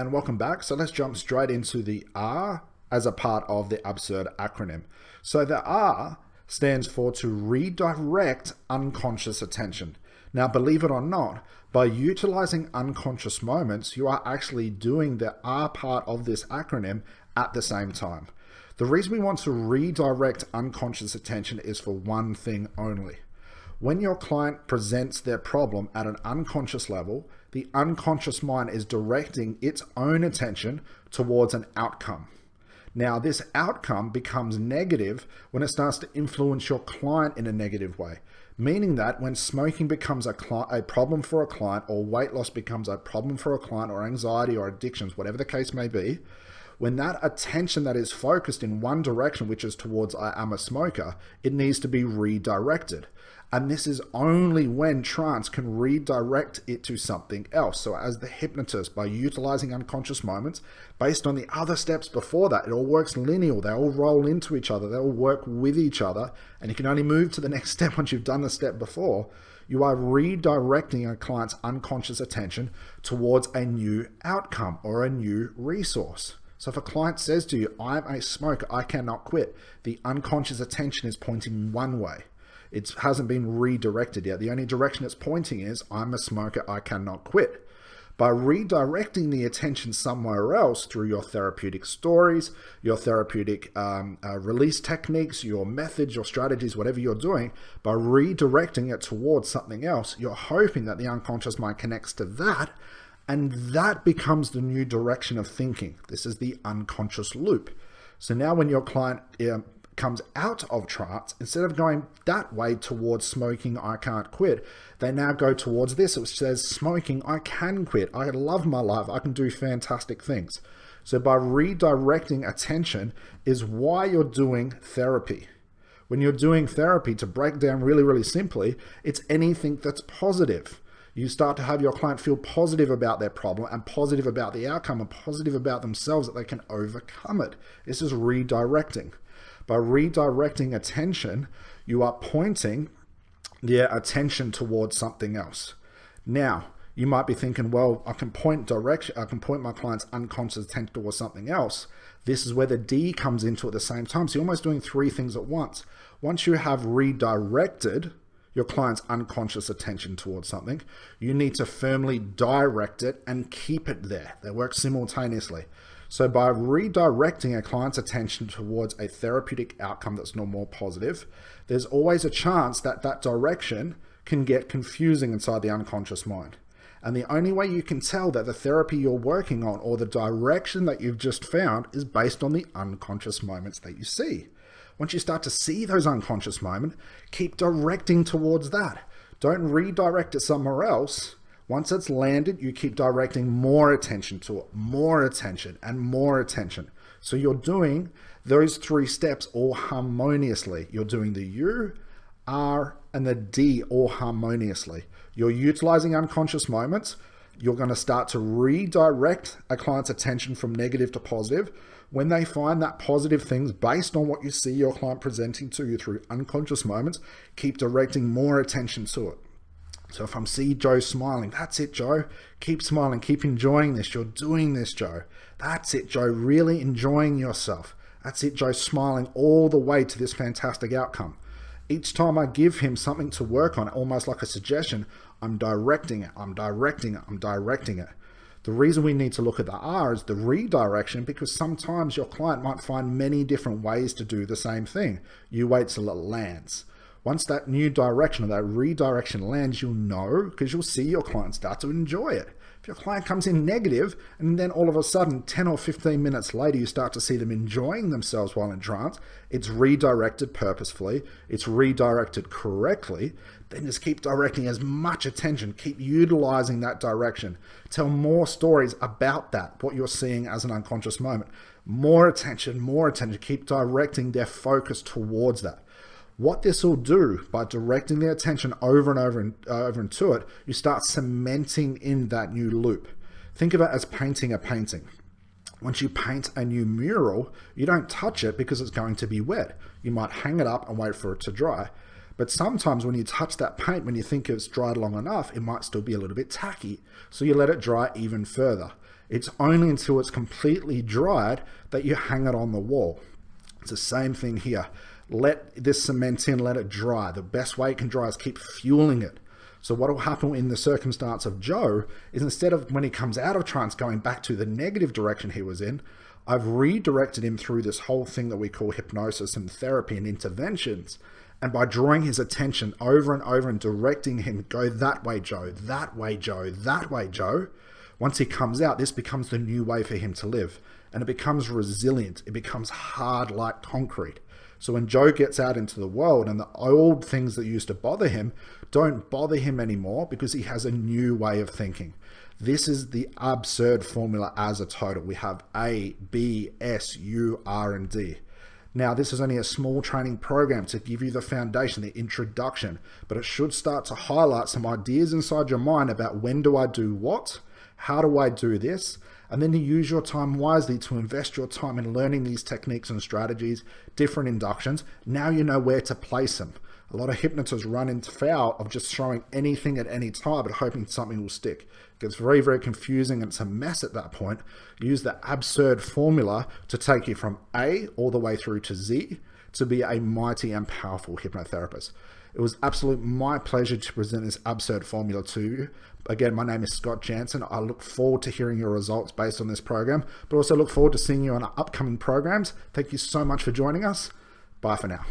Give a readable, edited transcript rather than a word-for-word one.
and welcome back. So let's jump straight into the R as a part of the absurd acronym. So the R stands for to redirect unconscious attention. Now, believe it or not, by utilizing unconscious moments, you are actually doing the R part of this acronym at the same time. The reason we want to redirect unconscious attention is for one thing only. When your client presents their problem at an unconscious level, the unconscious mind is directing its own attention towards an outcome. Now, this outcome becomes negative when it starts to influence your client in a negative way, meaning that when smoking becomes a problem for a client, or weight loss becomes a problem for a client, or anxiety or addictions, whatever the case may be, when that attention that is focused in one direction, which is towards I am a smoker, it needs to be redirected. And this is only when trance can redirect it to something else. So as the hypnotist, by utilizing unconscious moments, based on the other steps before that, it all works linear. They all roll into each other. They all work with each other. And you can only move to the next step once you've done the step before. You are redirecting a client's unconscious attention towards a new outcome or a new resource. So if a client says to you, I'm a smoker, I cannot quit, the unconscious attention is pointing one way. It hasn't been redirected yet. The only direction it's pointing is, I'm a smoker, I cannot quit. By redirecting the attention somewhere else through your therapeutic stories, your therapeutic release techniques, your methods, your strategies, whatever you're doing, by redirecting it towards something else, you're hoping that the unconscious mind connects to that, and that becomes the new direction of thinking. This is the unconscious loop. So now when your client comes out of trance, instead of going that way towards smoking, I can't quit, they now go towards this, which says smoking, I can quit. I love my life. I can do fantastic things. So by redirecting attention is why you're doing therapy. When you're doing therapy, to break down really, really simply, it's anything that's positive. You start to have your client feel positive about their problem and positive about the outcome and positive about themselves, that they can overcome it. This is redirecting. By redirecting attention, you are pointing their attention towards something else. Now, you might be thinking, well, I can point my client's unconscious attention towards something else. This is where the D comes into at the same time. So you're almost doing three things at once. Once you have redirected your client's unconscious attention towards something, you need to firmly direct it and keep it there. They work simultaneously. So by redirecting a client's attention towards a therapeutic outcome that's no more positive, there's always a chance that that direction can get confusing inside the unconscious mind. And the only way you can tell that the therapy you're working on or the direction that you've just found is based on the unconscious moments that you see. Once you start to see those unconscious moments, keep directing towards that. Don't redirect it somewhere else. Once it's landed, you keep directing more attention to it, more attention and more attention. So you're doing those three steps all harmoniously. You're doing the U, R, and the D all harmoniously. You're utilizing unconscious moments. You're going to start to redirect a client's attention from negative to positive. When they find that positive things based on what you see your client presenting to you through unconscious moments, keep directing more attention to it. So if I'm seeing Joe smiling, that's it, Joe. Keep smiling, keep enjoying this. You're doing this, Joe. That's it, Joe. Really enjoying yourself. That's it, Joe. Smiling all the way to this fantastic outcome. Each time I give him something to work on, almost like a suggestion, I'm directing it, I'm directing it, I'm directing it. The reason we need to look at the R is the redirection, because sometimes your client might find many different ways to do the same thing. You wait till it lands. Once that new direction or that redirection lands, you'll know, because you'll see your client start to enjoy it. If your client comes in negative and then all of a sudden 10 or 15 minutes later you start to see them enjoying themselves while in trance, it's redirected purposefully, it's redirected correctly, then just keep directing as much attention, keep utilizing that direction. Tell more stories about that, what you're seeing as an unconscious moment. More attention, keep directing their focus towards that. What this will do, by directing their attention over and over into it, you start cementing in that new loop. Think of it as painting a painting. Once you paint a new mural, you don't touch it because it's going to be wet. You might hang it up and wait for it to dry. But sometimes when you touch that paint, when you think it's dried long enough, it might still be a little bit tacky. So you let it dry even further. It's only until it's completely dried that you hang it on the wall. It's the same thing here. Let this cement in, let it dry. The best way it can dry is keep fueling it. So what will happen in the circumstance of Joe is, instead of when he comes out of trance going back to the negative direction he was in, I've redirected him through this whole thing that we call hypnosis and therapy and interventions. And by drawing his attention over and over and directing him, go that way, Joe, that way, Joe, that way, Joe. Once he comes out, this becomes the new way for him to live. And it becomes resilient. It becomes hard like concrete. So when Joe gets out into the world and the old things that used to bother him don't bother him anymore, because he has a new way of thinking. This is the absurd formula as a total. We have A, B, S, U, R, and D. Now, this is only a small training program to give you the foundation, the introduction, but it should start to highlight some ideas inside your mind about when do I do what, how do I do this, and then to use your time wisely to invest your time in learning these techniques and strategies, different inductions. Now you know where to place them. A lot of hypnotists run into foul of just throwing anything at any time, but hoping something will stick. It gets very, very confusing, and it's a mess at that point. Use the absurd formula to take you from A all the way through to Z to be a mighty and powerful hypnotherapist. It was absolutely my pleasure to present this absurd formula to you. Again, my name is Scott Jansen. I look forward to hearing your results based on this program, but also look forward to seeing you on our upcoming programs. Thank you so much for joining us. Bye for now.